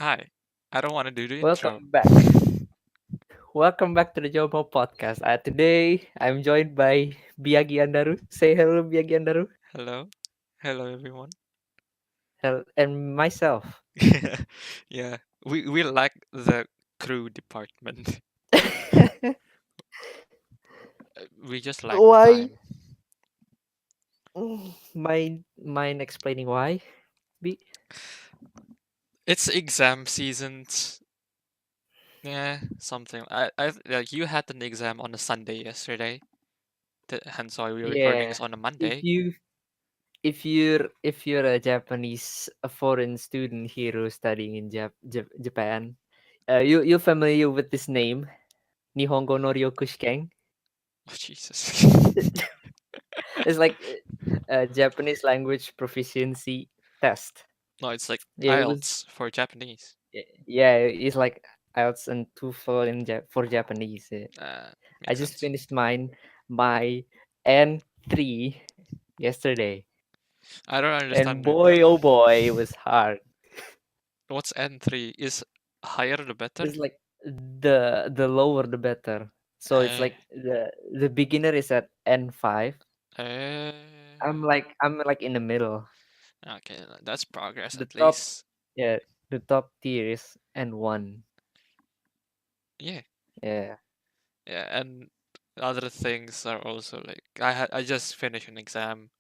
Hi. I don't want to do the intro. Welcome back. Welcome back to the JOMO podcast. Today, I'm joined by Biagi Andaru. Say hello, Biagi Andaru. Hello. Hello, everyone. And myself. Yeah, we lack the crew department. We just lack Why? time. Mind explaining why? B? It's exam seasons. Yeah, something. I like you had an exam on a Sunday yesterday. Hence why we're recording Yeah. this on a If Monday. you if you're a Japanese a foreign student here who's studying in Japan, you're familiar with this name, Nihongo no Ryokushikeng. Oh Jesus. It's like a Japanese language proficiency test. No, it's like Yeah, it was. IELTS for Japanese. Yeah, it's like IELTS and TOEFL for Japanese. I Makes just sense. finished my N3 yesterday, I don't and understand it. boy, oh boy, it was hard. What's N3? Is higher the better? It's like the lower the better. So it's Eh, like the beginner is at N5. eh. I'm like in the middle. Okay, that's progress The at top, least. yeah, the top tier is N1. Yeah, Yeah. yeah, and other things are also like I just finished an exam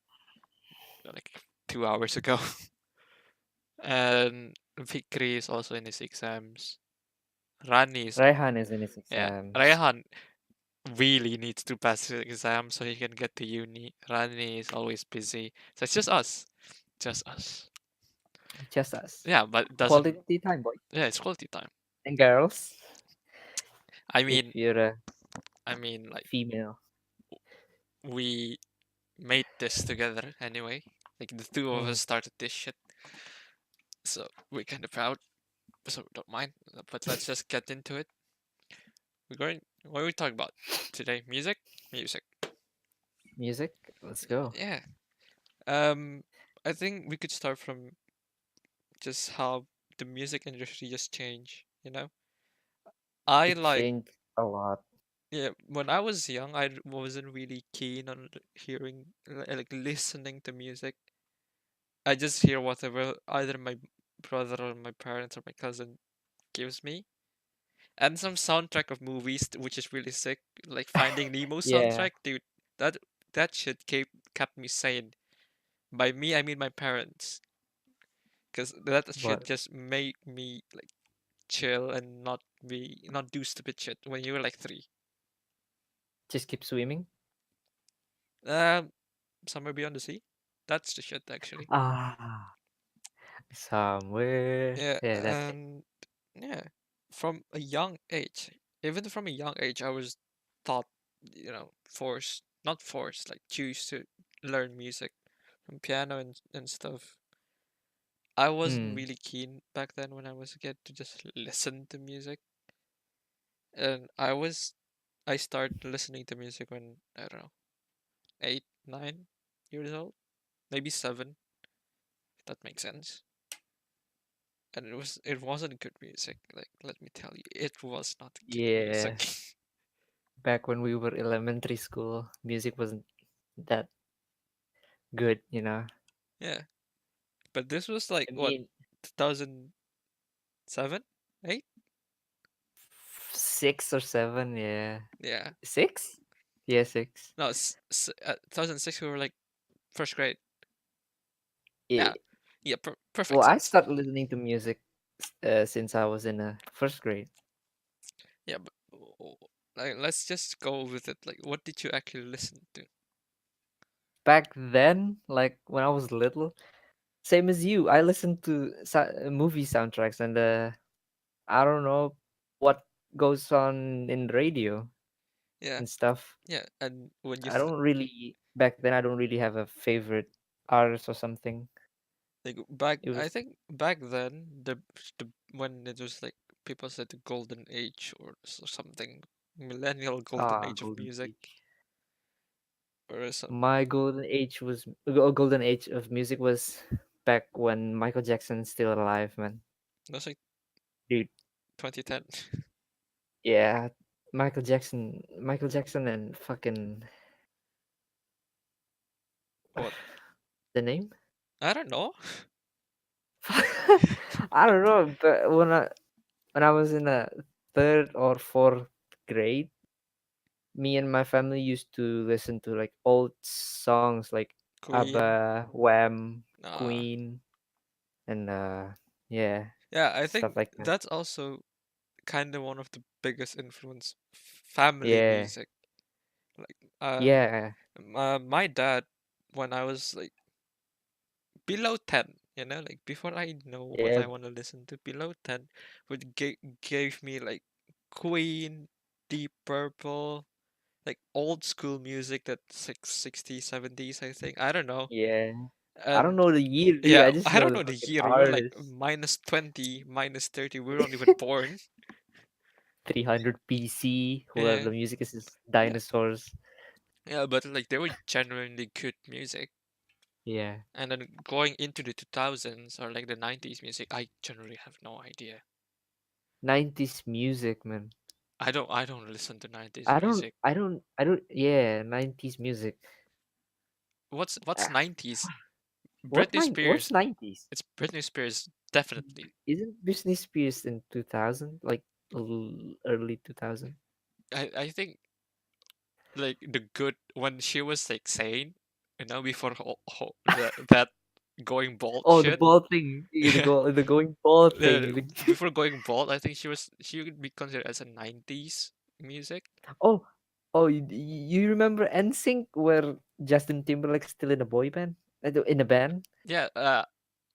like 2 hours ago, and Fikri is also in his exams. Rani is Raihan is in his yeah. exams. Rayhan really needs to pass his exam so he can get to uni. Rani is always busy, so it's just us. Just us. Yeah, but it doesn't. Quality time, boy. Yeah, it's quality time. And girls, I if mean, you're a I mean, like female. we made this together anyway. Like the two of Mm. us started this shit, so we're kind of proud. So don't mind. But let's just get into it. We're going. What are we talking about today? Music. Music. Music, let's go. Yeah. Um. I think we could start from just how the music industry just changed. I It like. changed a lot. Yeah. When I was young, I wasn't really keen on hearing, like listening to music. I just hear whatever either my brother or my parents or my cousin gives me, and some soundtrack of movies, which is really sick, like Finding Nemo Yeah, soundtrack, dude. That that shit kept me sane. By me, I mean my parents, because that shit but just made me like chill and not do stupid shit when you were like 3. just keep swimming. Um, Somewhere Beyond the Sea. That's the shit actually. Ah, somewhere. Yeah, Yeah, that's it. and yeah, from a young age, even from a young age, I was taught, forced, not forced, like choose to learn music from piano and stuff. I wasn't Mm. really keen back then when I was a kid to just listen to music, and I started listening to music when I don't know, 8, 9 years old, maybe 7, if that makes sense. And it wasn't good music. Like let me tell you, it was not good Yeah, music. back when we were elementary school, music wasn't that good. Yeah, but this was like I what, mean, 2007, 8? 6 or 7, yeah. Yeah, 6? Yeah, 6. no, 2006 we were like first grade. Yeah, Yeah. yeah, Well, perfect I sense. started listening to music since I was in first grade. Yeah, but like let's just go with it. Like, what did you actually listen to? Back then, like when I was little, same as you, I listened to movie soundtracks and I don't know what goes on in radio Yeah, and stuff. yeah, and when you I don't really back then. I don't really have a favorite artist or something. like It I was think back then the when it was like people said the golden age or something, millennial golden age of golden music age. or some. My golden age was golden age of music was back when Michael Jackson's still alive, man. That's like dude. 2010. Yeah, Michael Jackson, and fucking What? the name. I don't know. I don't know, but when I was in a third or fourth grade, me and my family used to listen to like old songs like Queen. ABBA, Wham, Nah. Queen, and yeah, Yeah, I stuff think like that. that's also kind of one of the biggest influence. Family Yeah, music. Like, uh, yeah, my dad, when I was like below 10, like before I know what yeah, I want to listen to, below 10, would gave me like Queen, Deep Purple, like old school music that's like 60s, 70s, I think. I don't know. yeah. I don't And know the year, dude. yeah, I just I know don't the know the fucking year. We were like artist. -20, -30. We weren't even born. 300 PC, where Yeah. the music is just Yeah. dinosaurs. Yeah, but like they were genuinely good music. Yeah, And then going into the 2000s or like the 90s music, I generally have no idea. 90s music, man. I don't listen to 90s I don't, music. I don't, I don't. Yeah, 90s music. What's Ah, 90s? Britney What's Spears. 90s? It's Britney Spears definitely. Isn't Britney Spears in 2000? Like early 2000? I think like the good when she was like sane, before that going bald Oh, the shit. ball thing. Yeah, Yeah. the going ball thing. Yeah, before going bald, I think she would be considered as a 90s music. Oh, oh, you remember NSYNC where Justin Timberlake's still in a boy band? In a band? Yeah,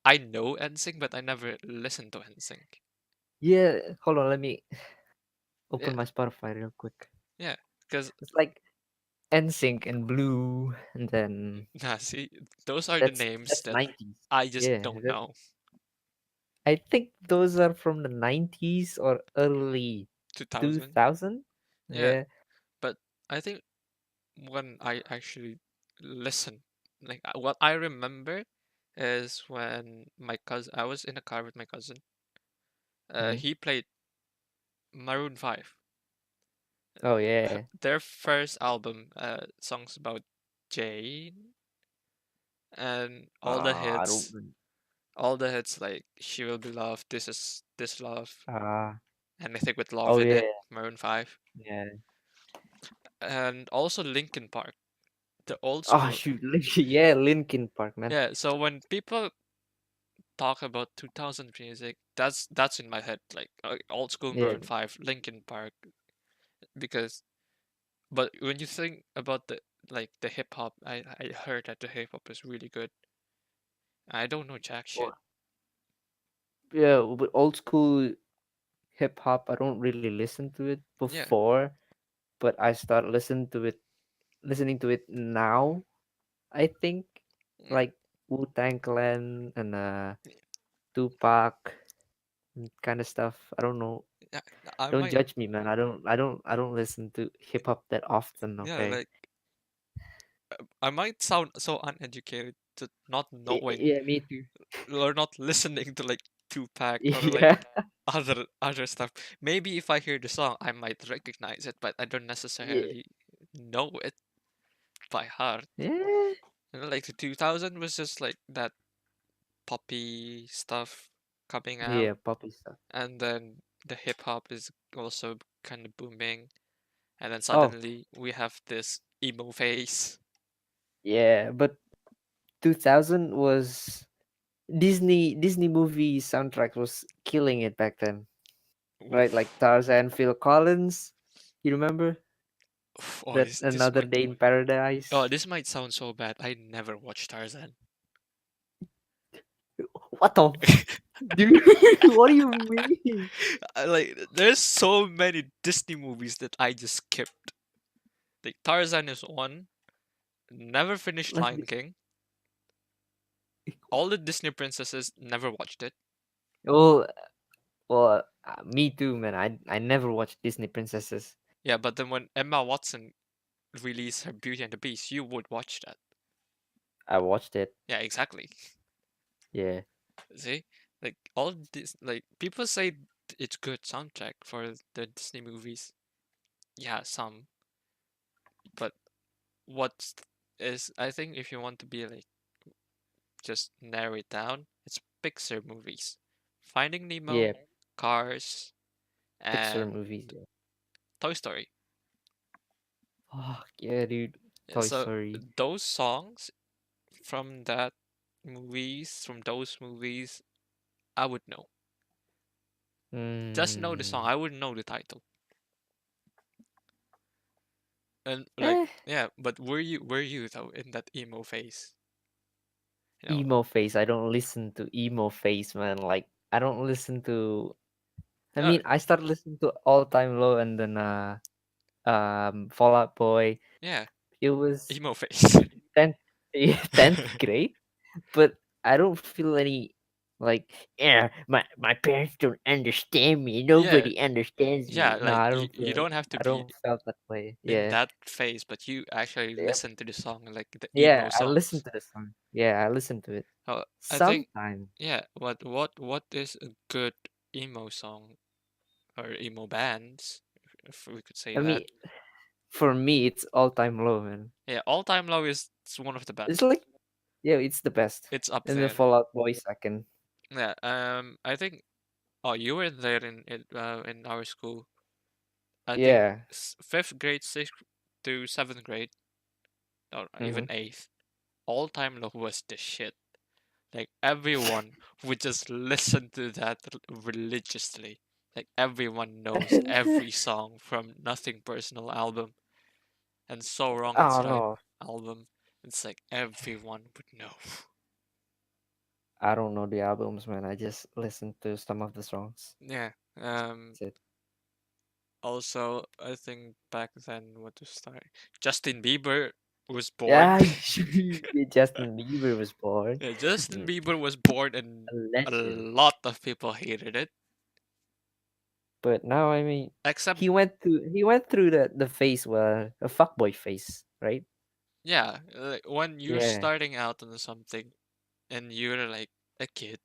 I know NSYNC, but I never listened to NSYNC. Yeah, hold on, let me Yeah, open my Spotify real quick. yeah, because It's like NSYNC and Blue, and then nah, see, those are the that's names that's that 90s. I just Yeah, don't know. I think those are from the 90s or early 2000, 2000. yeah, Yeah. but I think when I actually listened, like what I remember is when my cousin, I was in a car with my cousin. Mhm. He played Maroon 5, Oh yeah. their first album, songs about Jane, and I don't. all the hits like "She Will Be Loved," "This Is This Love," Ah. "Anything with Love Oh in yeah. It," Maroon 5, Yeah. and also Linkin Park, the old Oh school. shoot. Yeah, Linkin Park, man. Yeah, so when people talk about 2000 music, that's in my head, like old school Yeah. Maroon 5, Linkin Park, because but when you think about the hip hop, I heard that the hip hop is really good. I don't know jack shit. Well, yeah, with old school hip hop, I don't really listen to it Yeah. before, but I start listening to it now. I think Yeah. like Wu-Tang Clan and Tupac kind of stuff. I don't know. Yeah, I Don't might, judge me, man. I don't listen to hip hop that often. yeah, Okay. like I might sound so uneducated to not knowing Yeah, me too. or not listening to like Tupac or like Yeah. other stuff. Maybe if I hear the song, I might recognize it, but I don't Yeah. necessarily know it by heart. Yeah. Like the 2000 was just like that poppy stuff coming out, Yeah, poppy stuff. and then the hip hop is also kind of booming, and then Oh, suddenly we have this emo phase. yeah, but 2000 was Disney movie soundtrack was killing it back then. Right? Oof. Like Tarzan, Phil Collins. You remember Oh, that this Another might. Day in Oh, Paradise? this might sound so bad. I never watched Tarzan. What the dude? What do you mean? Like, there's so many Disney movies that I just skipped. Like Tarzan is one. Never finished Like, Lion King. All the Disney princesses never watched it. oh, well, me too, man. I never watched Disney princesses. Yeah, but then when Emma Watson released her Beauty and the Beast, you would watch that. I watched it. Yeah, exactly. Yeah. See, like all this, like people say. it's good soundtrack for the Disney movies. Yeah, some, but what is, I think if you want to be like just narrow it down, it's Pixar movies. Finding Nemo, Yeah, Cars, Pixar and movies. Yeah. Toy Story. Oh yeah, dude. Yeah, Toy so Story. those songs from that from those movies, I would know. Just know the song. Mm. I wouldn't know the title. And like, Eh. yeah, but were you though in that emo phase? You know, Emo phase. I don't listen to emo phase, man. Like I don't listen to. I uh, mean, I started listening to All Time Low and then Fallout Boy. yeah, It was emo phase. 10th 10th grade, but I don't feel any like yeah, my parents don't understand me. Yeah, Nobody understands yeah, me. No, like I you, don't you feel don't have to I be don't felt that way. in Yeah. that phase, but you actually Yep. listen to the song, like the Yeah, emo I listen songs. to the song. Yeah, I listen to it. I think, Sometimes. yeah, what is a good emo song or emo bands, if we could say I that? mean, for me it's all time low, man. Yeah, All Time Low is one of the It's best. like yeah, it's the best. It's up And the there. Fallout Boy second. Yeah, I think. Oh, you were there in our school. I think Yeah. fifth grade, sixth to seventh grade, or Mm-hmm. even eighth. All Time Low was the shit. Like everyone would just listen to that religiously. Like everyone knows every song from Nothing Personal album and So Wrong It's Oh Right no. album. It's like everyone would know. I don't know the albums, man. I just listen to some of the songs. Yeah. Um. That's it. Also, I think back then, what was starting? Justin Bieber was born. Yeah, Justin Bieber was born. Yeah, Justin Mm, Bieber was born, and a a legend. lot of people hated it. But now, I mean, Except, he went through the phase where a fuckboy phase, right? yeah, like when you're Yeah, starting out on something and you're like a kid,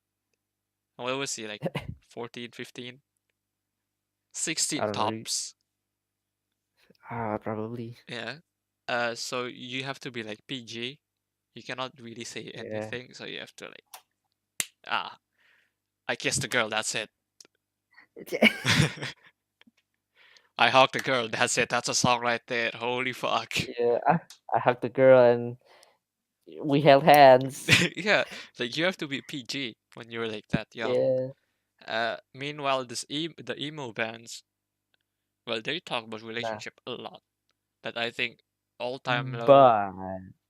what was he like? 14, 15, I 16 don't know. tops. Probably. Yeah. So you have to be like PG. You cannot really say Yeah. anything, so you have to like, ah, I kissed a girl, that's it. I hugged a girl, that's it. That's a song right there. Holy fuck. Yeah, I hugged the girl and we held hands. Yeah, like you have to be PG when you're like that young. Yeah, Meanwhile, the emo bands, well, they talk about nah. relationship a lot, but I think All Time Low But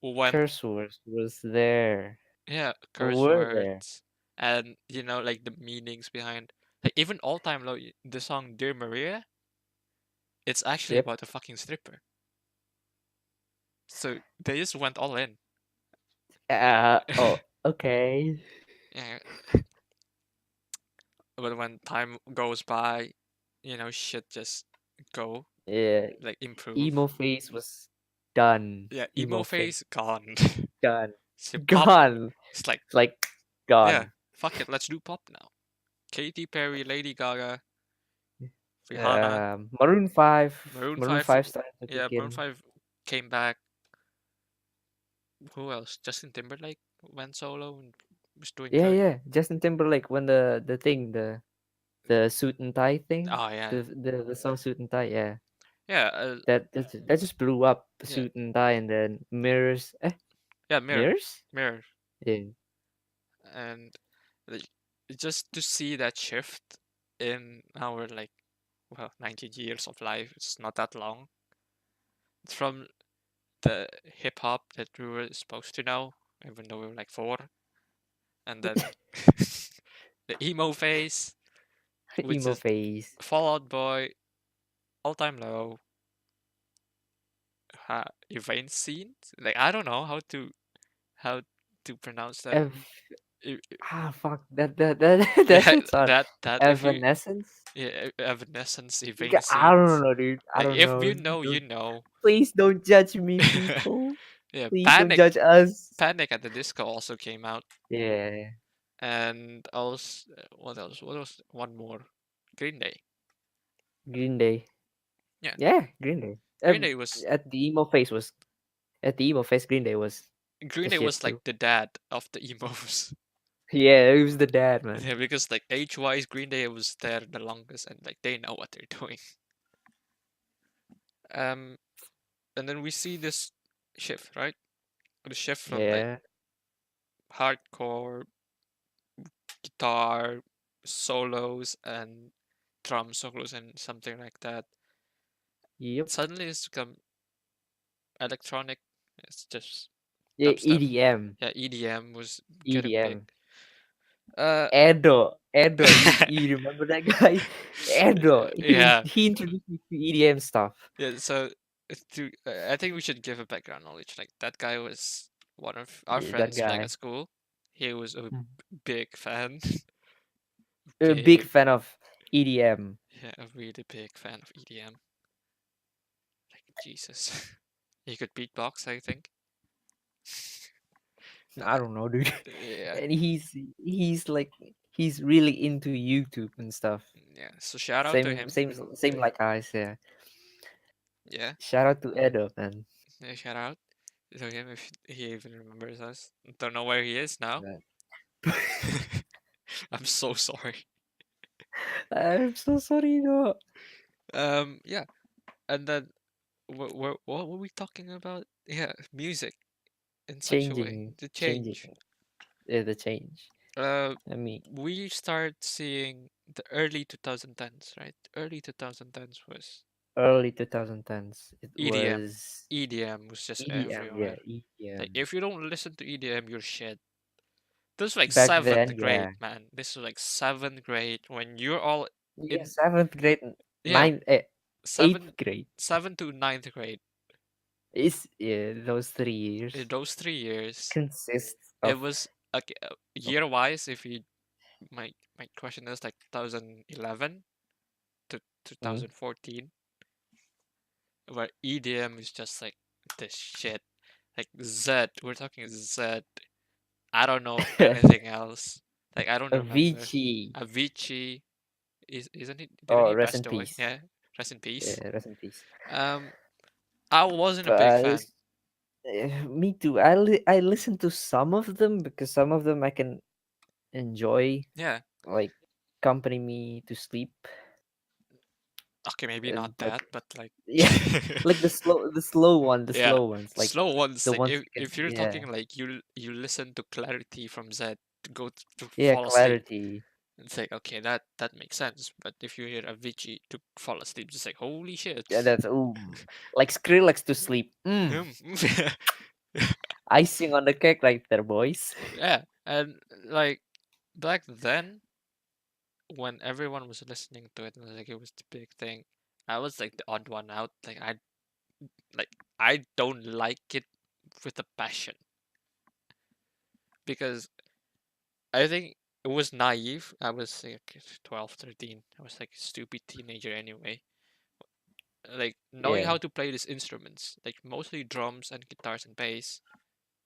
went, curse words was there. yeah, curse Were there. words, and like the meanings behind, like even All Time Low, the song Dear Maria, it's actually Yep. about a fucking stripper. So they just went all in. Oh, okay. Yeah, but when time goes by, shit just go Yeah, like improve. emo phase was done. Yeah, emo Emo phase phase gone. done. So pop, Gone. it's like, It's like yeah, gone. fuck it, let's do pop now. Katy Perry, Lady Gaga, Rihanna, Maroon 5. Maroon Maroon 5. 5 started to Yeah, kick Maroon in. 5 came back. Who else? Justin Timberlake went solo and was doing Yeah, good. yeah. Justin Timberlake when the thing, the suit and tie thing. Oh yeah, The song suit and tie, yeah. yeah, That just blew up, yeah, suit and tie, and then mirrors. yeah. Mirror, Mirrors? Mirror, Yeah. and like, just to see that shift in our, like, well, 19 years of life. It's not that long. It's from the hip hop that we were supposed to know, even though we were like four, and then the emo phase, which Emo is phase. Fall Out Boy, All Time Low, Event Scene. Like I don't know how to pronounce that. Ev- I- fuck that Yeah, shit's on that if you, Evanescence. yeah, Evanescence, Yeah, Event I don't Scenes. know, dude. I Like don't if know. you know, you know. Please don't judge me, people. Yeah, Please don't Panic, judge us. Panic at the Disco also came out, Yeah. and also what else? What was one more? Green Day. Green Day. Yeah, Yeah, Green Day. Green Day was At the emo phase was at the emo phase, Green Day was Green the Day shit was like too. the dad of the emos. Yeah, he was the dad, man. Yeah, because like age-wise, Green Day was there the longest, and like they know what they're doing. Um, and then we see this shift, right? The shift from like Yeah. hardcore guitar solos and drum solos and something like that. Yep. Suddenly it's become electronic. It's just Yeah, dubstep. EDM. Yeah, EDM was getting big. EDM. Uh, Edo, you remember that guy? Edo, yeah, he introduced me to EDM stuff. yeah. So I think we should give a background knowledge. Like that guy was one of our Yeah, that friends, like at guy. school. He was a Mm. big fan, A big big, fan of EDM. yeah, a really big fan of EDM. Like Jesus, he could beatbox, I think. I don't know, dude. Yeah, And he's like he's really into YouTube and stuff. yeah. So shout out to Same him. same same like I said. Yeah, Shout out to Edo, man. yeah. Shout out to him if he even remembers us. Don't know where he is now. Man. I'm so sorry. I'm so sorry, no. Yeah. And then what were we talking about? Yeah, music in such a way. The Changing change. the change. Uh, I mean, we start seeing the early 2010s, right? Early 2010s was early 2010s. It EDM. was EDM was just EDM, yeah, everywhere. Like EDM. if you don't listen to EDM, you're shit. This was like Back seventh then, grade, yeah. man. This was like seventh grade when you're all Yeah, in, seventh grade, yeah, eighth seven grade. seven to ninth grade. Is yeah, those three In years those 3 years, consists it of, was like of year wise. If you my question is like 2011 to mm, 2014, where EDM is just like this shit. Like Z, we're talking Z. I don't know anything else. Like I don't remember. Avicii. Avicii isn't he? Didn't Oh, he rest passed in away? peace. Yeah, rest in peace. Yeah, rest in peace. Um, I wasn't a big But fan. me too. I listen to some of them because some of them I can enjoy, Yeah. like company me to sleep. Okay, maybe not But that, but like yeah, like the yeah, slow ones, like slow ones. the Like ones if you can, if you're yeah, talking like you listen to Clarity from Z to go to yeah, fall asleep, clarity. it's like okay, that makes sense. But if you hear Avicii to fall asleep, it's like holy shit. Yeah, that's like Skrillex to sleep. Icing on the cake right there, boys. Yeah, and like back then when everyone was listening to it and like it was the big thing, I was like the odd one out. Like I don't like it with a passion because I think it was naive. I was like 12, 13. I was like a stupid teenager anyway. Like knowing Yeah, how to play these instruments, like mostly drums and guitars and bass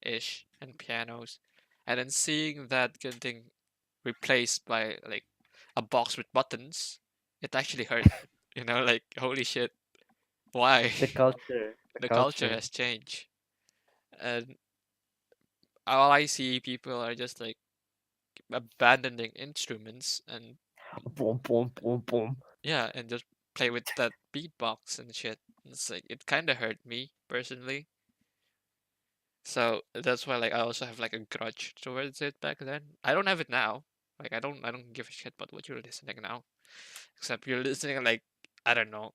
ish and pianos, and then seeing that getting replaced by like a box with buttons, it actually hurt. Like holy shit, why? the culture, the The culture culture. has changed, and all I see people are just like abandoning instruments and Boom, boom, boom, boom. yeah, and just play with that beatbox and shit. It's like it kind of hurt me personally. So that's why like I also have like a grudge towards it back then. I don't have it now. Like I don't give a shit about what you're listening now. Except you're listening like I don't know,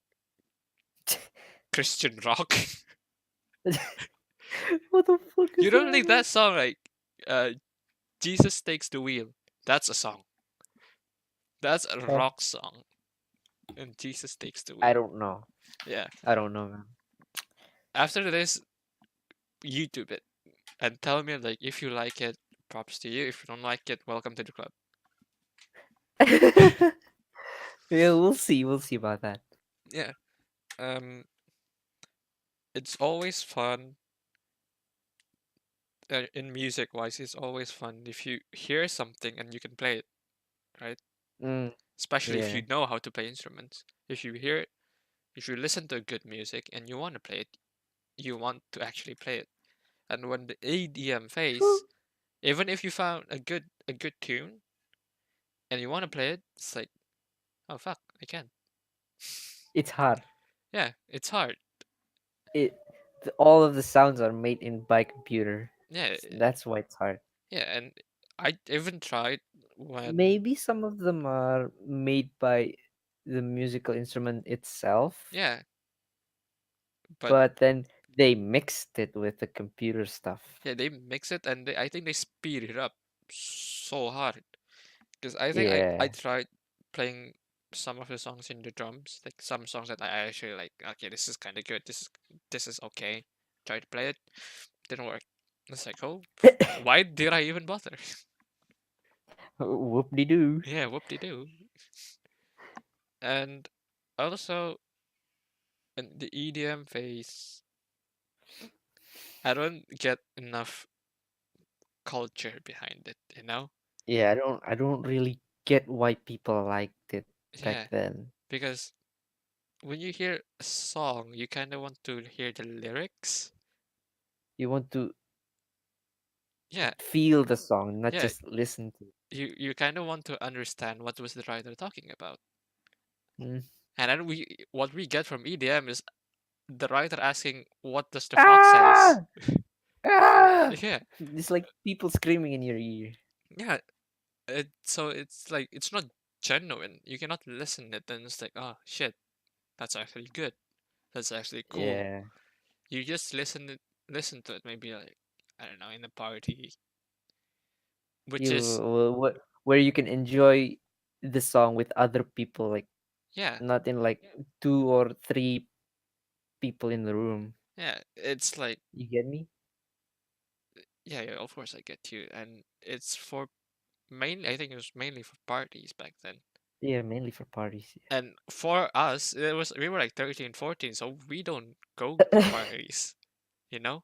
Christian rock. What the fuck You is don't that, like man? that song like uh Jesus Takes the Wheel. That's a song. That's a Huh? rock song. And Jesus Takes the I Wheel. don't know. Yeah. I don't know, After this, YouTube it and tell me like if you like it, props to you. If you don't like it, welcome to the club. man. Yeah, we'll see. We'll see about that. Yeah. Um, it's always fun. In music wise, it's always fun if you hear something and you can play it, right? Mm, especially if you Yeah. know how to play instruments. If you hear, if you listen to good music and you want to play it, you want to actually play it. And when the EDM True. phase, even if you found a good tune and you want to play it, it's like, oh fuck, I can't. It's hard. Yeah, it's hard. It all of the sounds are made in by computer. Yeah, That's why it's hard. yeah, and I even tried when, Maybe some of them are made by the musical instrument itself, yeah, but but then they mixed it with the computer stuff. yeah, they mix it and I think they speed it up so hard. Because I think I Yeah. tried playing some of the songs in the drums, like some songs that I actually like. Okay, this is kind of good. This is okay. Tried to play it, didn't work. It's like, oh, why did I even bother? Whoop de doo. Yeah, whoop de doo. And also in the EDM phase, I don't get enough culture behind it. You know? Yeah, I don't really get why people liked it back Yeah, then. because when you hear a song, you kind of want to hear the lyrics. You want to Yeah, feel the song, not yeah, just listen to it. you kind of want to understand what was the writer talking about. Mm. And then what we get from EDM is the writer asking, "What does the fox says?" Ah! Ah! Yeah, It's like people screaming in your ear. yeah. So it's like it's not genuine. You cannot listen it, and it's like, oh shit, that's actually good. That's actually cool. Yeah. You just listen to it, maybe like I don't know, in a party, which is Where you can enjoy the song with other people, like yeah, not in like two or three people in the room. yeah. It's like You get me? yeah, yeah. Of course, I get you, and it's for mainly. I think it was mainly for parties back then. Yeah, mainly for parties. And for us, it was we were like 13, 14, so we don't go to Yeah. parties, you know?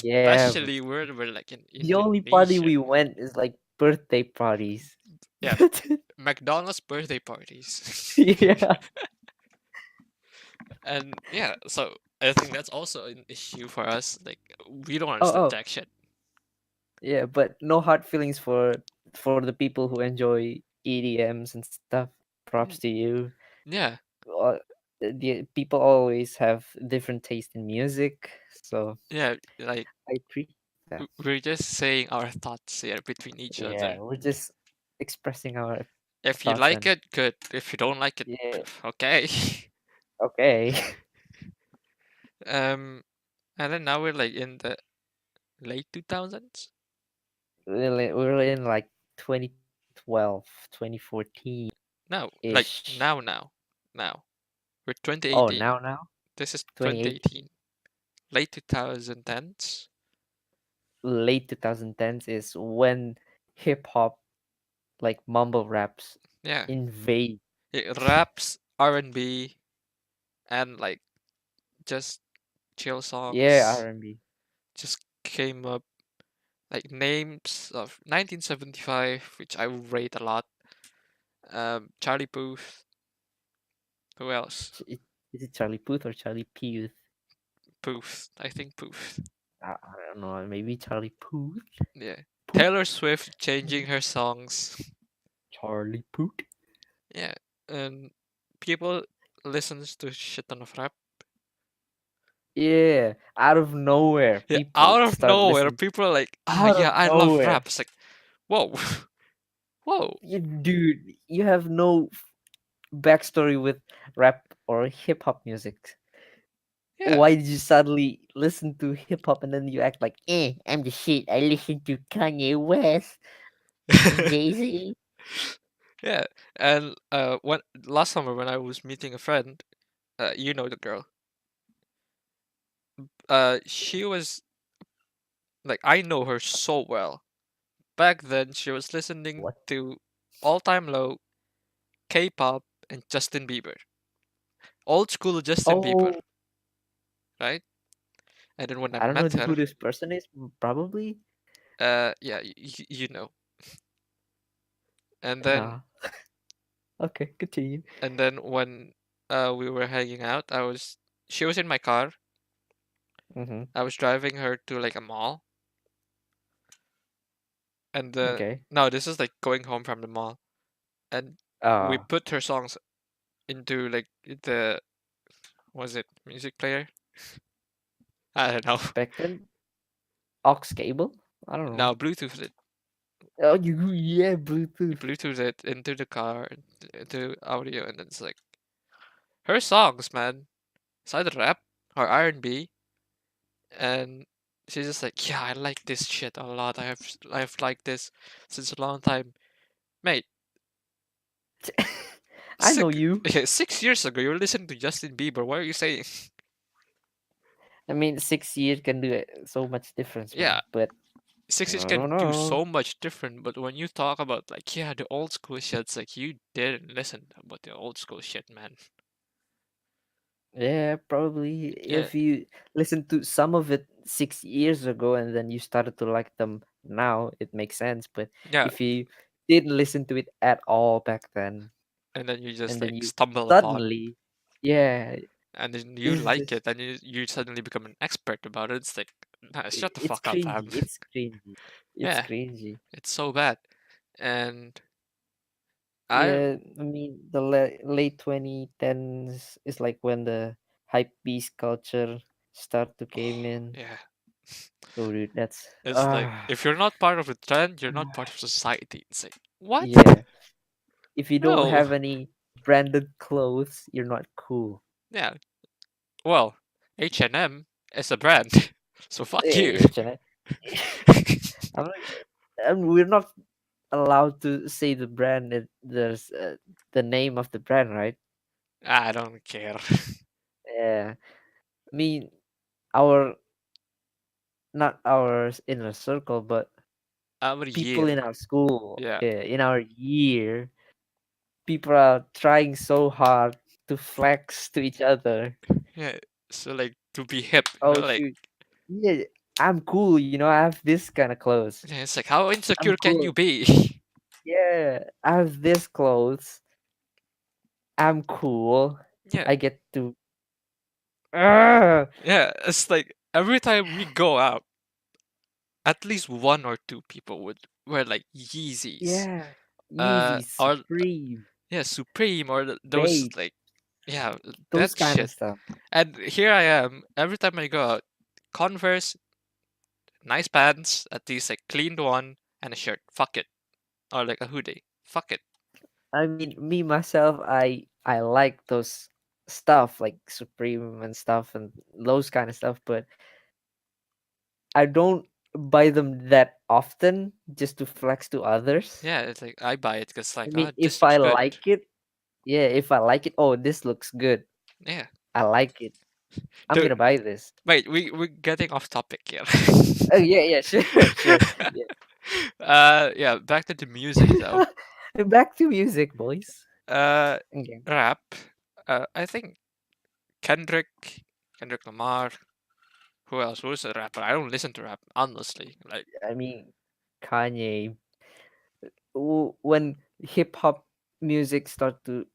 Yeah, Especially we're like in the only party Indonesia. we went is like birthday parties. Yeah, That's it. McDonald's birthday parties. Yeah. And yeah, so I think that's also an issue for us. Like we don't Oh, understand oh, jack shit. yeah, but no hard feelings for the people who enjoy EDMs and stuff. Props Mm, to you. yeah, Uh, the people always have different taste in music, so yeah, like I appreciate that. we're just saying our thoughts here between each Yeah, other. we're just expressing our If you thoughts like and it, good. If you don't like it, yeah, okay. okay. um, and then now we're like in the late 2000s. We're in like 2012, 2014 No, like ish. now. We're Oh, 2018. now This is 2018, 2018. Late 2010s. late 2010s is when hip hop, like mumble raps, Yeah. invade. Raps, R&B, and like just chill Yeah, songs R&B. just came up. Like names of 1975, which I rate a lot. Charlie Puth. Who else? Is it Charlie Puth or Charlie Puth? Puth. I think Puth. I don't know. Maybe Charlie Puth. Yeah. Puth. Taylor Swift changing her songs. Charlie Puth. Yeah. And people listens to shit ton of rap. Yeah, out of nowhere, Yeah, people out of start nowhere, listening. people are like, ah, Out yeah, of I love nowhere, rap. It's like, whoa, whoa, dude, you have no backstory with rap or hip hop music. yeah. Why did you suddenly listen to hip hop and then you act like, I'm the shit. I listen to Kanye West and Jay Z. Yeah. And when last summer when I was meeting a friend, you know the girl. She was like, I know her so well. Back then, she was listening What? to All Time Low, K-pop, and Justin Bieber. Old school Justin Bieber, Oh, right? And then when I I don't know met who her, this person is. Probably. yeah, you know. And then Yeah. Okay, continue. And then when we were hanging out, she was in my car. Mm-hmm. I was driving her to like a mall, and Okay. no, this is like going home from the mall, and we Oh, put her songs into like the was it music player? I don't know. back then, aux cable? I don't know. No, Bluetooth it. Oh, yeah, Bluetooth. Bluetooth it into the car, into audio, and then it's like her songs, man. It's either rap or R&B, and she's just like, yeah, I like this shit a lot. I've liked this since a long time, mate. I know Six you. yeah, 6 years ago, you were listening to Justin Bieber. What are you saying? I mean, 6 years can do so much difference, Yeah, man. But 6 years I can don't do know. so much different. But when you talk about like, yeah, the old school shit, it's like you didn't listen about the old school shit, man. Yeah, probably Yeah, if you listen to some of it 6 years ago and then you started to like them now, it makes sense. But yeah, if you didn't listen to it at all back then, and then you just and then like you stumble upon, suddenly, yeah, and then you it's like just it, and you suddenly become an expert about it. It's like, nah, shut the it's fuck up, fam. cringy. It's cringy. It's Yeah, cringy. it's so bad. And I, Yeah, I mean the late 2010s is like when the hype beast culture start to came oh, in. yeah, Oh, dude, that's it's like if you're not part of the trend, you're not part of society. It's like what? yeah. If you don't No. have any branded clothes, you're not cool. Yeah. Well, H&M is a brand, so fuck you. Eh, Chennai. I'm not, we're not allowed to say the brand. There's the name of the brand, right? I don't care. Yeah. I mean, our not our inner circle, but Our people year. in our school, Yeah. in our year, people are trying so hard to flex to each other. Yeah. So like to be hip, Oh like shoot, yeah, I'm cool. I have this kind of clothes. yeah, it's like how I'm insecure can you cool. be? Yeah, I have this clothes. I'm cool. Yeah. I get to. Ah, Yeah. It's like every time we go out, at least one or two people would wear like Yeezys. yeah, Yeezy, Or Supreme, yeah, Supreme or those Babe, like yeah, those that kind of shit. stuff. And here I am every time I go out, Converse, nice pants, at least like cleaned one, and a shirt. Fuck it. Or like a hoodie. Fuck it. I mean, me myself, I like those stuff like Supreme and stuff and those kind of stuff, but I don't buy them that often just to flex to others. Yeah, it's like I buy it because I like, mean, oh, this if looks I good. like it, yeah, if I like it, oh, this looks good. Yeah. I like it. I'm Dude, gonna buy this. wait, we're getting off topic here. Oh yeah, yeah, sure, sure. Yeah. Yeah, back to the music though. Back to music, boys. Uh, Okay. rap. I think Kendrick, Kendrick Lamar. Who else? Who's a rapper? I don't listen to rap, honestly. Like, I mean, Kanye. When hip hop music start to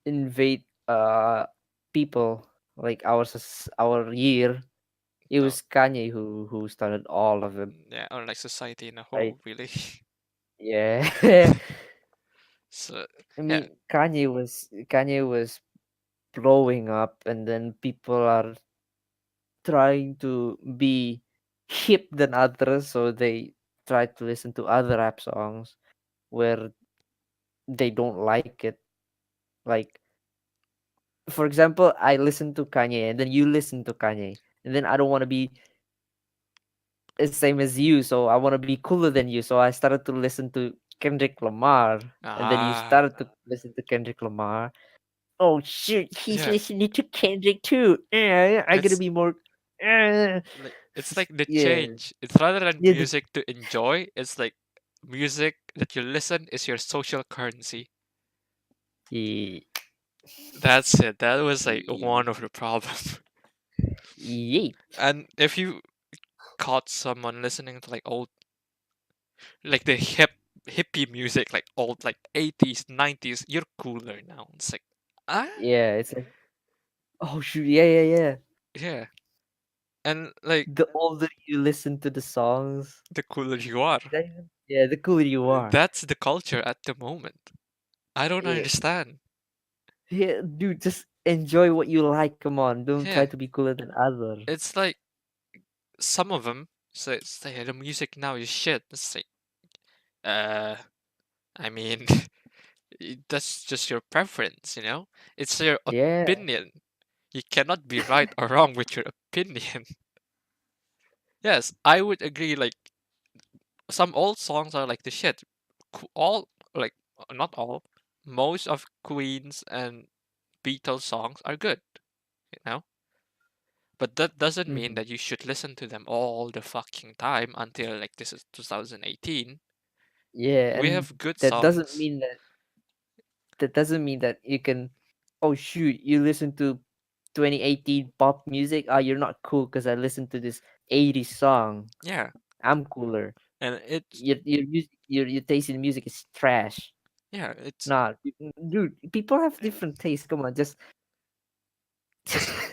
invade people like our year, it no, was Kanye who started all of it, yeah, or like society in a right? whole, really. Yeah. So, I yeah, mean, Kanye was blowing up, and then people are trying to be hip than others, so they try to listen to other rap songs where they don't like it. Like, for example, I listen to Kanye, and then you listen to Kanye, and then I don't want to be the same as you, so I want to be cooler than you. So I started to listen to Kendrick Lamar, and then you ah, started to listen to Kendrick Lamar. Oh shoot, he's yeah, listening to Kendrick too. I gotta it's be more. Uh, it's like the yeah, change. It's rather than yeah, music to enjoy, it's like music that you listen is your social currency. yeah, That's it. That was like yeah, one of the problem. yeah. And if you caught someone listening to like old, like the hip hippie music, like old, like 80s, 90s, you're cooler now. It's like, ah, Yeah, it's like, oh shoot, yeah, yeah, yeah. yeah. And like, The older you listen to the songs, the cooler you are. yeah, the cooler you are. That's the culture at the moment. I don't Yeah, understand. yeah, dude, just enjoy what you like. Come on, don't try Yeah, to be cooler than other. it's like some of them say the music now is shit. It's like, uh, I mean, that's just your preference, you know? It's your Yeah. opinion. You cannot be right or wrong with your opinion. Yes, I would agree. Like, some old songs are like the shit. All, like, not all, most of Queen's and Beatles songs are good, you know? But that doesn't mean Mhm. that you should listen to them all the fucking time until like this is 2018. Yeah, We and have good that doesn't songs. mean that you can. Oh shoot, you listen to 2018 pop music. Ah, you're not cool because I listened to this 80s song. Yeah, I'm cooler. and it's Your taste in music is trash. yeah, it's Nah, dude, people have different tastes. Come on, just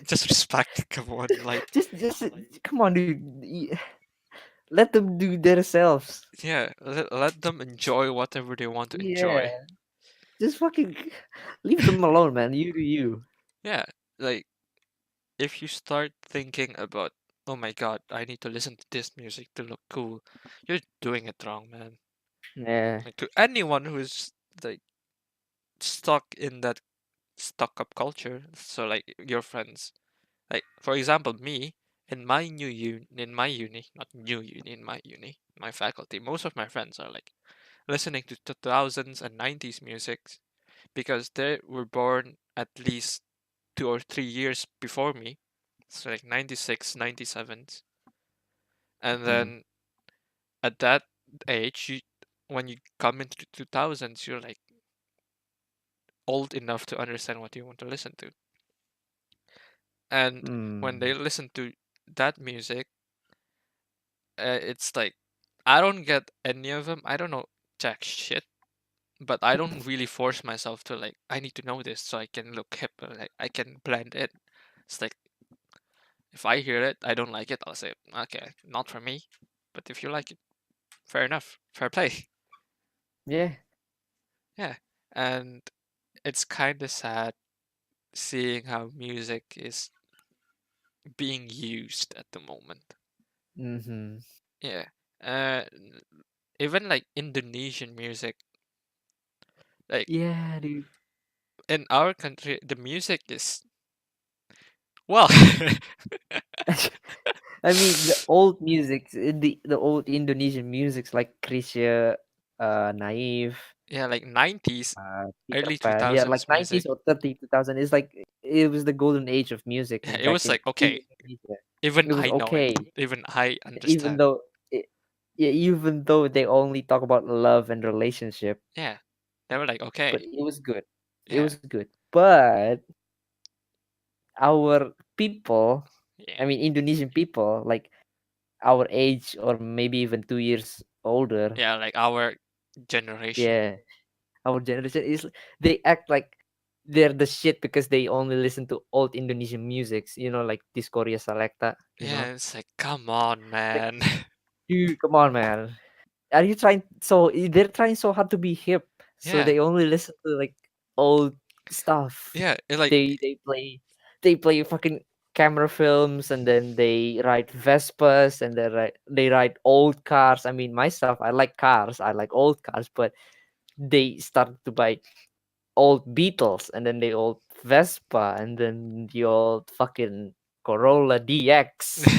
just respect. Come on, like, just come on, dude. Let them do themselves. yeah, let them enjoy whatever they want to enjoy. Yeah, just fucking leave them alone, man. You do you. Yeah, like, if you start thinking about, oh my god, I need to listen to this music to look cool, you're doing it wrong, man. Yeah. Like, to anyone who's like stuck in that stuck up culture, so like your friends, like for example me, in my uni, not new uni, in my uni, my faculty, most of my friends are like listening to 2000s and 90s music because they were born at least 2 or 3 years before me. So like 96, 97s. And Mm. then at that age, when you come into the 2000s, you're like old enough to understand what you want to listen to. And when they Mm. listen to that music, it's like, I don't get any of them. I don't know jack shit, but I don't really force myself to like, I need to know this so I can look hip, or like I can blend in. It's like, if I hear it, I don't like it, I'll say, okay, not for me. But if you like it, fair enough, fair play. Yeah. Yeah. And it's kind of sad seeing how music is being used at the moment. Mm-hmm. Yeah. Even like Indonesian music, like Yeah, dude. in our country, the music is, well, I mean, the old music, the old Indonesian musics like Krisya, Naive, yeah, like 90s, Peter early Pan. Yeah, like 2000s 90s music. or 30, 2000. It's like it was the golden age of music Yeah, in it back was in like, okay, Indonesia. even It was I know it, okay, even I even understand. though, it, yeah, even though they only talk about love and relationship, Yeah, they were like, but okay, it was good. It yeah, was good. But our people, I yeah, mean Indonesian people, like our age or maybe even 2 years older, yeah, like our generation. yeah, our generation is they act like they're the shit because they only listen to old Indonesian musics, like Discoria Selecta, Yeah, it's like, come on, Like, man. dude, come on, man. Are you trying they're trying so hard to be hip, so Yeah, they only listen to like old stuff. yeah, like, They play fucking camera films and then they ride Vespas and they ride old cars. I mean myself, I like cars, I like old cars, but they started to buy old Beetles and then the old Vespa and then the old fucking Corolla DX.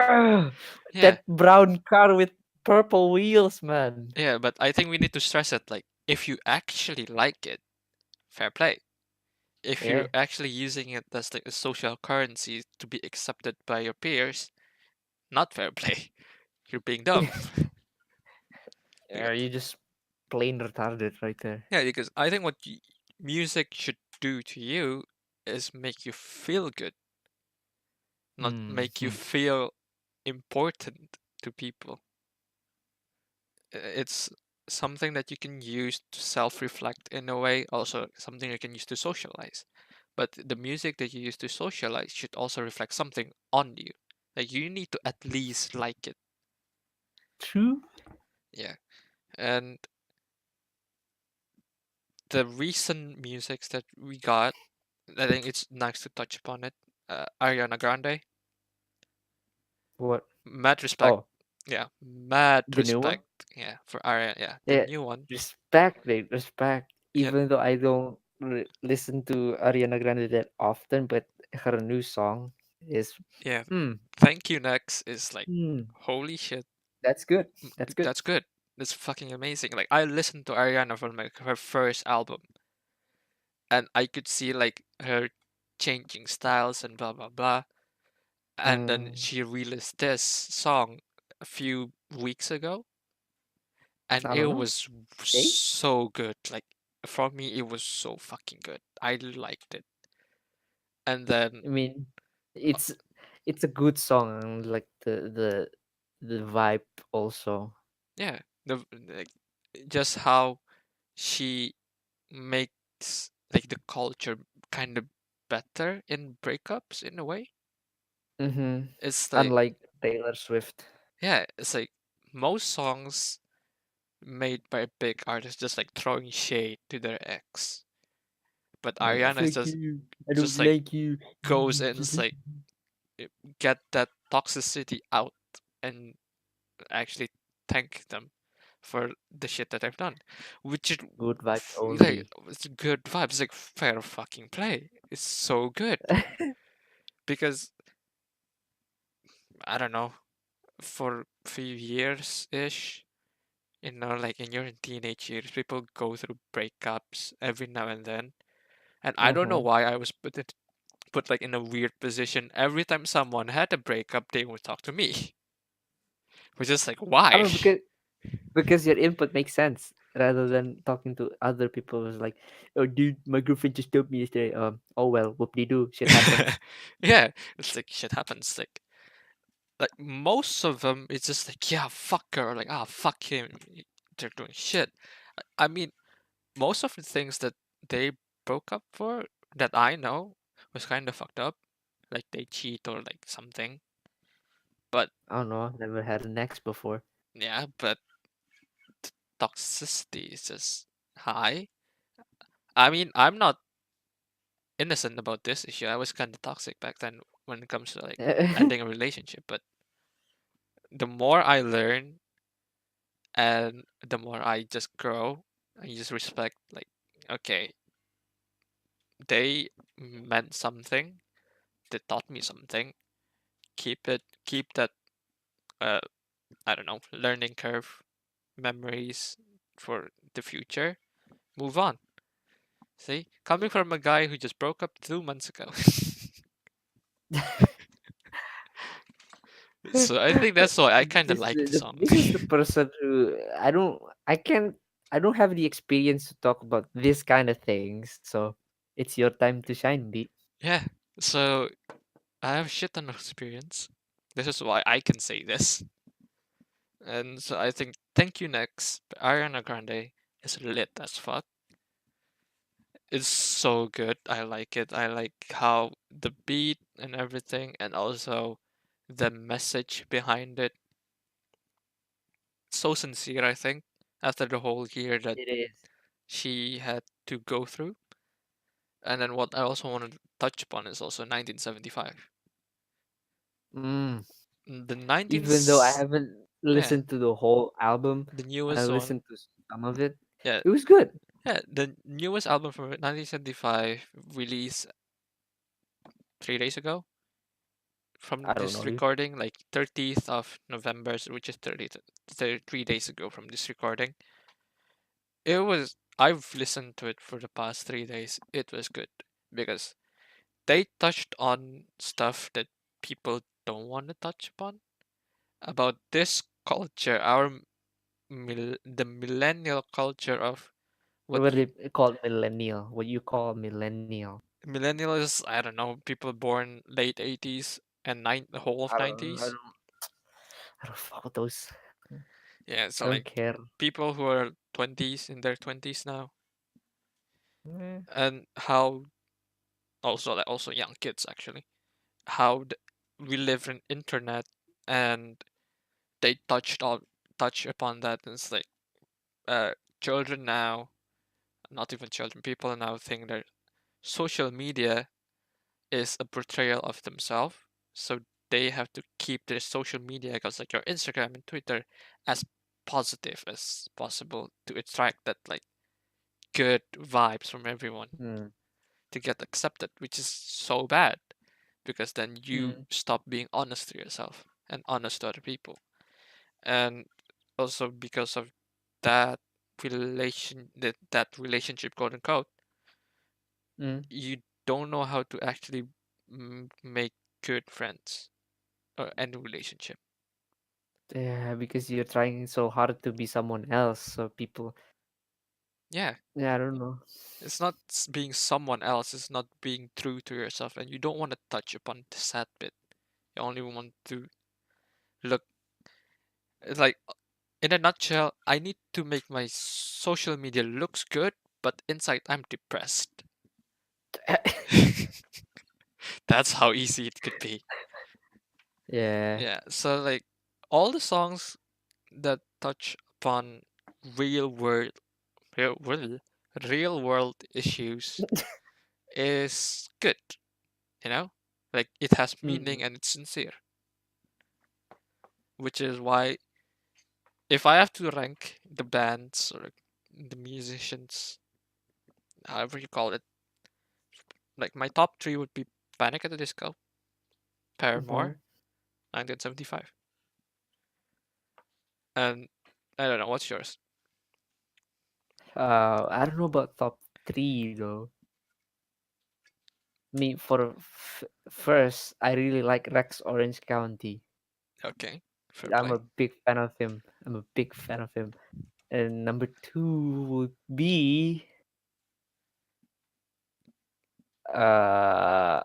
Ugh, yeah, that brown car with purple wheels, man. yeah, but I think we need to stress it, like, if you actually like it, fair play. If Yeah. you're actually using it as like a social currency to be accepted by your peers, not fair play. You're being dumb. Because, Are you just plain retarded right there? yeah, because I think what music should do to you is make you feel good, not Hmm. make you feel important to people. It's something that you can use to self-reflect in a way, also something you can use to socialize. But the music that you use to socialize should also reflect something on you. Like you need to at least like it. True. Yeah. And the recent musics that we got, I think it's nice to touch upon it. Ariana Grande, What? mad respect. Oh, Yeah, mad the new one. respect. Yeah, for Ariana. Yeah, the Yeah, new one. respect, babe, respect. Yeah, Even though I don't listen to Ariana Grande that often, but her new song is, yeah. hmm, Thank you next is like, hmm, holy shit, that's good. That's good. that's good. That's fucking amazing. Like I listened to Ariana from like her first album, and I could see like her changing styles and blah blah blah. And then Mm, she released this song a few weeks ago, and I it don't know. was Hey, so good. Like for me, it was so fucking good. I liked it. And then I mean, uh, it's it's a good song. Like the vibe also. yeah, the like, just how she makes like the culture kind of better in breakups in a way. Mm-hmm. It's like Unlike Taylor Swift. yeah, it's like most songs made by big artists just like throwing shade to their ex, but Like, Ariana is fuck you. I don't just like like you. goes and it's like eh, get that toxicity out and actually thank them for the shit that I've done, which is Good vibes like only. it's good vibes. It's like fair fucking play. It's so good because I don't know for few years ish. You know, like in your teenage years, people go through breakups every now and then, and I don't know Mm-hmm. why I was put like in a weird position. Every time someone had a breakup, they would talk to me, which is like I why? don't know, because your input makes sense rather than talking to other people who's like, oh dude, my girlfriend just told me yesterday. Oh well, whoop de doo, shit happens. Yeah, it's like shit happens. Like most of them, it's just like yeah, fuck her, like ah, fuck him. They're doing shit. I mean, most of the things that they broke up for that I know was kind of fucked up. Like they cheat or like something. But I don't know, never had an ex before. yeah, but toxicity is just high. I mean, I'm not innocent about this issue. I was kind of toxic back then when it comes to like ending a relationship. But the more I learn and the more I just grow, I just respect like, okay, they meant something. They taught me something. Keep that. Uh, I don't know, learning curve, memories for the future. Move on. See, coming from a guy who just broke up 2 months ago. So I think that's why I kind of like the song. This is the person who I don't have the experience to talk about this kind of things. So it's your time to shine, B. Yeah. So I have shit ton of experience. This is why I can say this. And so I think Thank You Next by Ariana Grande is lit as fuck. It's so good. I like it. I like how the beat and everything, and also the message behind it. So sincere, I think, after the whole year that It is. she had to go through. And then what I also wanted to touch upon is also 1975. Mm. The 19, Even though I haven't yeah, listened to the whole album, the I newest one. listened to some of it. Yeah, It was good. yeah, the newest album from 1975 released 3 days ago from I don't this know you. recording, like 30th of November, which is 3 days ago from this recording. I've listened to it for the past 3 days. It was good because they touched on stuff that people don't want to touch upon about this culture, the millennial culture of what What they call millennial. What you call millennial. millennial is. I don't know, people born late 80s and the whole of I don't. I 90s. don't. I don't fuck with those. Yeah, I so don't like care. people who are 20s in their 20s now, Eh, and how also young kids actually, how we live in internet, and they touch upon that, and it's like uh children now, not even children, people now think that social media is a portrayal of themselves, so they have to keep their social media accounts like your Instagram and Twitter as positive as possible to attract that like good vibes from everyone mm, to get accepted, which is so bad because then you mm, stop being honest to yourself and honest to other people. And also because of that that relationship, quote unquote, mm. you don't know how to actually make good friends or any relationship. Yeah, because you're trying so hard to be someone else, so people. Yeah, Yeah, I don't know. it's not being someone else, it's not being true to yourself, and you don't want to touch upon the sad bit. You only want to look. It's like, in a nutshell, I need to make my social media looks good, but inside I'm depressed. That's how easy it could be. Yeah. Yeah, so like all the songs that touch upon real world real world real world issues is good, you know? Like it has meaning Mm, and it's sincere, which is why if I have to rank the bands or the musicians, however you call it, like my top three would be Panic at the Disco, mm-hmm. Paramore, 1975, and I don't know what's yours. I don't know about top three though. Me for first, I really like Rex Orange County. Okay, fair I'm play. a big fan of him. I'm a big fan of him. And number two would be uh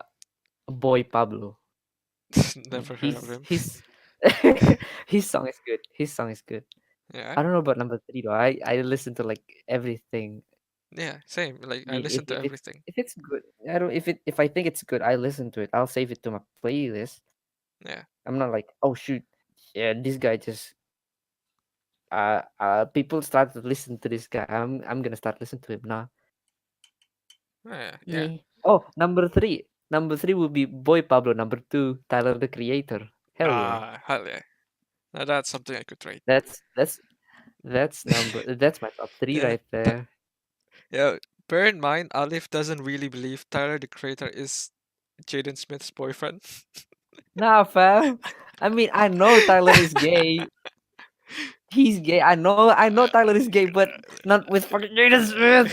Boy Pablo. Never heard of He's him. his his song is good. His song is good. Yeah, I don't know about number three though. I listen to like everything. yeah, same. Like I I mean, listen to everything. if it's good, I don't if I think it's good, I listen to it. I'll save it to my playlist. Yeah, I'm not like, oh shoot, yeah, this guy just people start to listen to this guy. I'm gonna start listening to him now. yeah, yeah. Yeah. Oh, number three. Number three will be Boy Pablo. Number two, Tyler the Creator. Hell yeah. Hell yeah. Now that's something I could rate. That's that's that's my top three Yeah, right there. yeah. Bear in mind, Alif doesn't really believe Tyler, the creator, is Jaden Smith's boyfriend. Nah, fam. I mean, I know Tyler is gay. He's gay. I know Tyler is gay, but not with fucking Jaden Smith.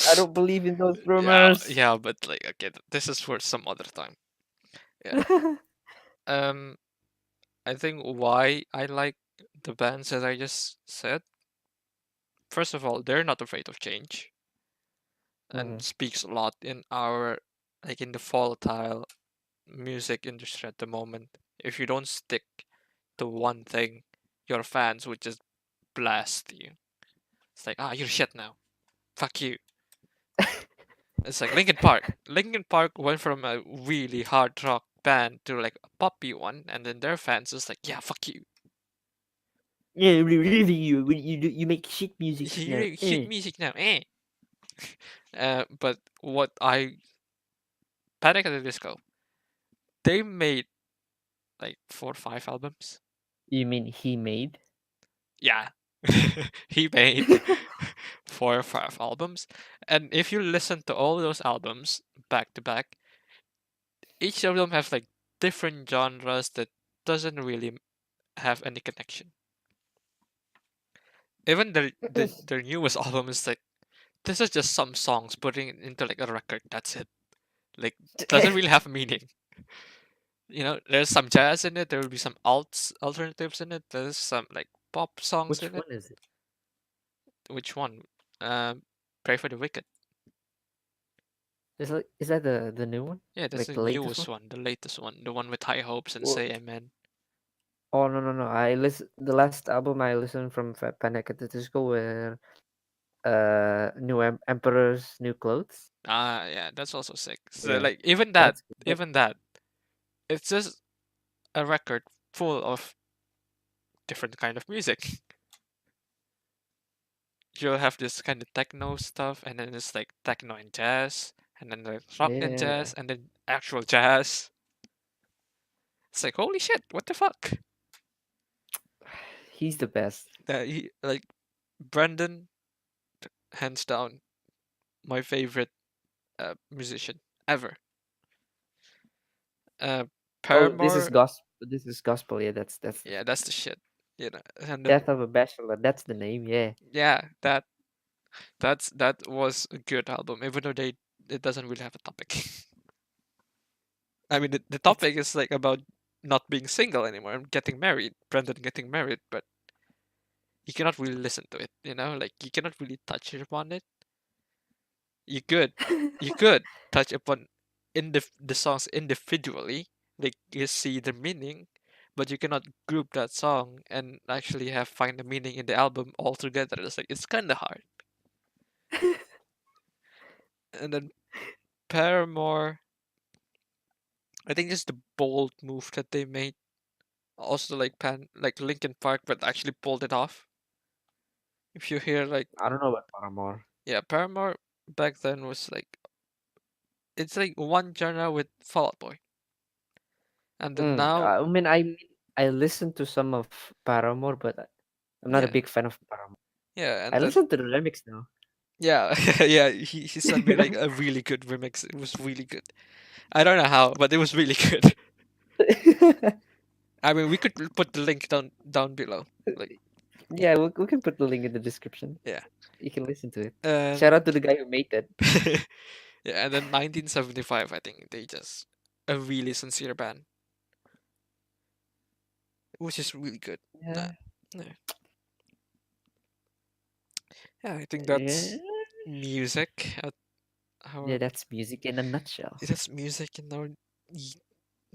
I don't believe in those Yeah, rumors. yeah, but like, okay, this is for some other time. Yeah. Um, I think why I like the bands that I just said. First of all, they're not afraid of change, and Mhm. speaks a lot in our like in the volatile music industry at the moment. If you don't stick to one thing, your fans would just blast you. It's like, you're shit now. Fuck you. It's like Linkin Park. Linkin Park went from a really hard rock band to like a poppy one, and then their fans is like, yeah, fuck you. Yeah, really, you make shit music now. You're shit music now, eh? But what I Panic at the Disco, they made like 4 or 5 albums. You mean he made? Yeah, he made 4 or 5 albums, and if you listen to all those albums back to back, each of them have like different genres that doesn't really have any connection. Even their newest album is like this is just some songs putting it into like a record. That's it. Like doesn't really have a meaning. There's some jazz in it. There will be some alternatives in it. There's some like pop songs Which in it. one is it? Which one? Pray for the Wicked. Is that the new one? Yeah, that's Like the the latest newest one? one, the latest one, the one with High Hopes and Well, Say Amen. Oh no no no! I listen the last album I listened from Panic at the Disco were Emperor's New Clothes. Ah, yeah, that's also sick. So Yeah, like even that, that's good. even that, it's just a record full of different kind of music. You'll have this kind of techno stuff, and then it's like techno and jazz, and then the rock and Yeah, jazz, and then actual jazz. It's like holy shit, what the fuck? he's the best. Like Brendan, hands down, my favorite musician ever. Uh, Oh, this is Paramore, gospel. This is gospel. Yeah, that's yeah, that's the shit. And then Death of a Bachelor. That's the name. Yeah. yeah, that was a good album, even though they it doesn't really have a topic. I mean, the It's topic is like about not being single anymore and getting married, Brendan getting married, but you cannot really listen to it, like you cannot really touch upon it. You could, you could touch upon the songs individually, like you see the meaning, but you cannot group that song and actually have find the meaning in the album all together. It's like it's kind of hard. And then Paramore, I think it's the bold move that they made. Also, like Linkin Park, but actually pulled it off. If you hear like, I don't know about Paramore. yeah, Paramore back then was like it's like one genre with Fall Out Boy, and then now, I listened to some of Paramore, but I'm not a yeah, big fan of Paramore. yeah, I and then listen to the remix now. yeah, yeah, he sent me like a really good remix. It was really good. I don't know how, but it was really good. I mean, we could put the link down below. Like, yeah, Yeah, we can put the link in the description. yeah, You can listen to it. Shout and out to the guy who made it. yeah, and then 1975, I think they just a really sincere band, which is really good. Uh, Yeah, yeah, yeah, I think yeah, that's music at yeah. our That's music in a nutshell. that's music in our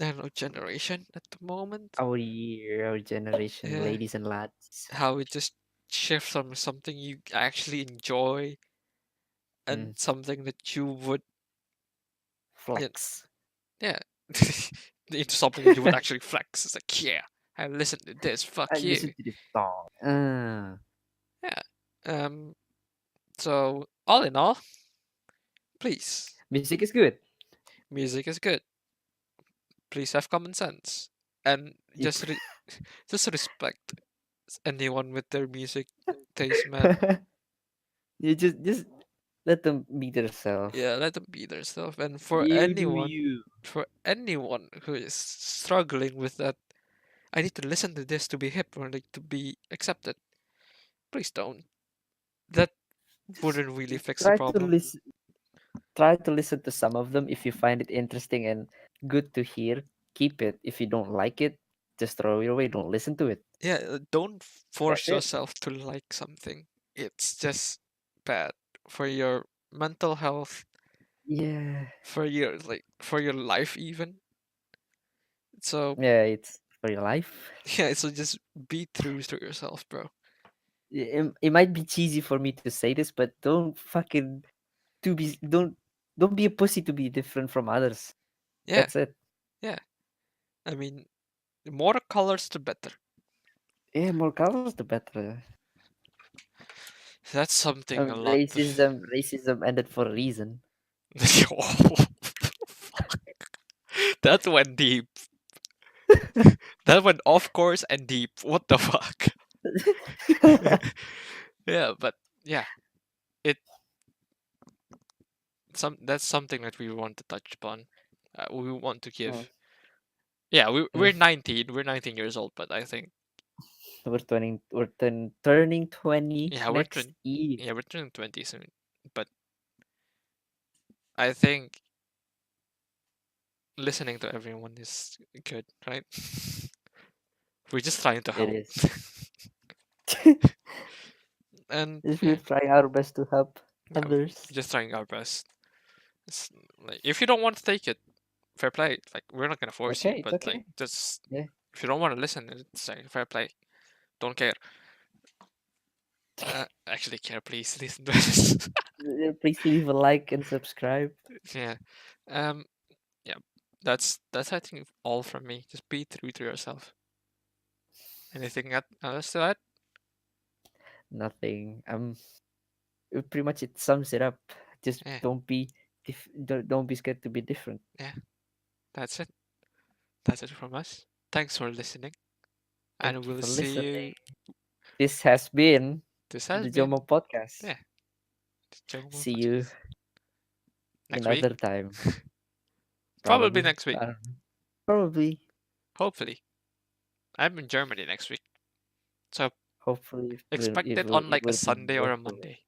I don't know generation at the moment. Our year, our generation, Yeah, ladies and lads. how it just shifts from something you actually enjoy and Mm, something that you would, yeah, flex. yeah, into something that you would actually flex. It's like, yeah, I listen to this. I Fuck you. listen to this song. Yeah. Um. So all in all, please, Music is good. music is good. Please have common sense and You just respect anyone with their music taste, man. you just let them be themselves. Yeah, let them be themselves. And You do you. for anyone who is struggling with that, I need to listen to this to be hip or like to be accepted. Please don't. That Just wouldn't really just fix the try to problem. listen. Try to listen to some of them if you find it interesting and good to hear. Keep it. If you don't like it, just throw it away. Don't listen to it. Yeah, don't That's force it. yourself to like something. It's just bad for your mental health, Yeah. for your life even. So Yeah, it's for your life. yeah, so just be true to yourself, bro. It might be cheesy for me to say this, but don't be a pussy to be different from others. Yeah, That's it. yeah. I mean, the more colors, the better. Yeah, more colors the better. That's something a lot of. Racism ended for a reason. Oh, fuck. That went deep. That went off course and deep. What the fuck? Yeah, but yeah, it that's something that we want to touch upon. We want to Mm, give. Yeah, mm. we're 19. We're 19 years old, but I think Turning 20 yeah, next year. we're turning 20 soon. But I think listening to everyone is good, right? We're just trying to It help. is. And If we're yeah, trying our best to help yeah, we're others. just trying our best. Like if you don't want to take it, fair play. Like we're not gonna force you, Okay, it's but like okay. just Yeah. If you don't want to listen, it's like fair play. Don't care. Actually, care. Please listen to this. Please leave a like and subscribe. Yeah. Um. Yeah. That's I think all from me. Just be true to yourself. Anything else to add? Nothing. Pretty much it sums it up. Just Yeah. don't be scared to be different. Yeah. That's it. That's it from us. Thanks for listening, and Thank you we'll for see listening. you. This has been This has the been JOMO podcast. yeah, the JOMO See you podcast. Next week, another time. probably Probably. next week. I don't know. Probably. Hopefully, I'm in Germany next week, so Hopefully expect it on it like a will be Sunday or a virtual. Monday.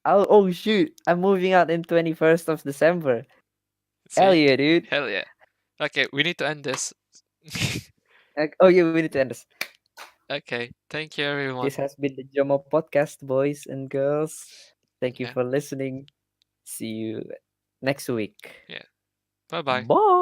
Oh shoot! I'm moving out in 21st of December. Hell See? yeah, dude. Hell yeah. Okay, we need to end this. Oh yeah, we need to end this. Okay, thank you This everyone. has been the JOMO podcast, boys and girls. Thank you Yeah, for listening. See you next week. yeah. Bye bye. Bye.